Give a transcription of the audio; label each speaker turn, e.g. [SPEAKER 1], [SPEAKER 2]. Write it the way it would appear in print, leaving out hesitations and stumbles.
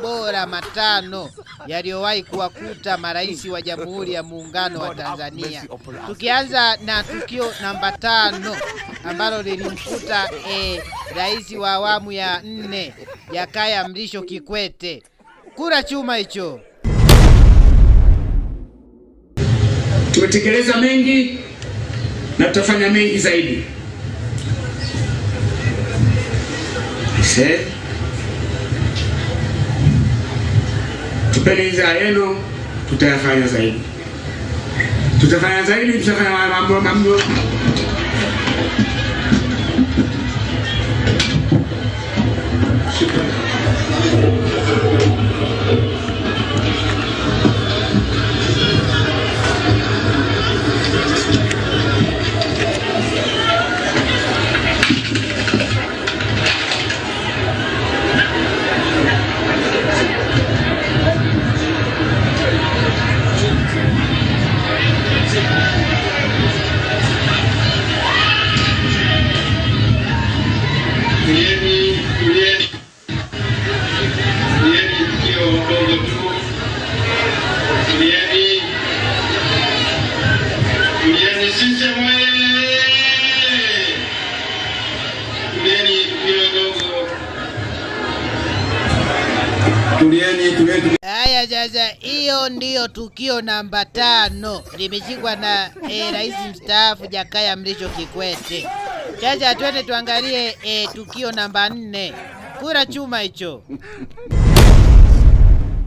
[SPEAKER 1] bora matano yaliyowahi kuwakuta marais wa Jamhuri ya Muungano wa Tanzania. Tukianza na tukio namba 5 ambalo lilimkuta rais wa awamu ya 4 Jakaya Mrisho Kikwete. Kura chuma hicho.
[SPEAKER 2] Tumetekeleza mengi na tutafanya mengi zaidi. Tupeni idhaa yenu, tutafanya zaidi. Tutafanya mambo.
[SPEAKER 1] Haya sasa, hiyo ndiyo tukio namba 5 limeshikwa na rais mstaafu Jakaya Mrisho Kikwete. Sasa twende tuangalie tukio namba 4. Kura chuma hicho.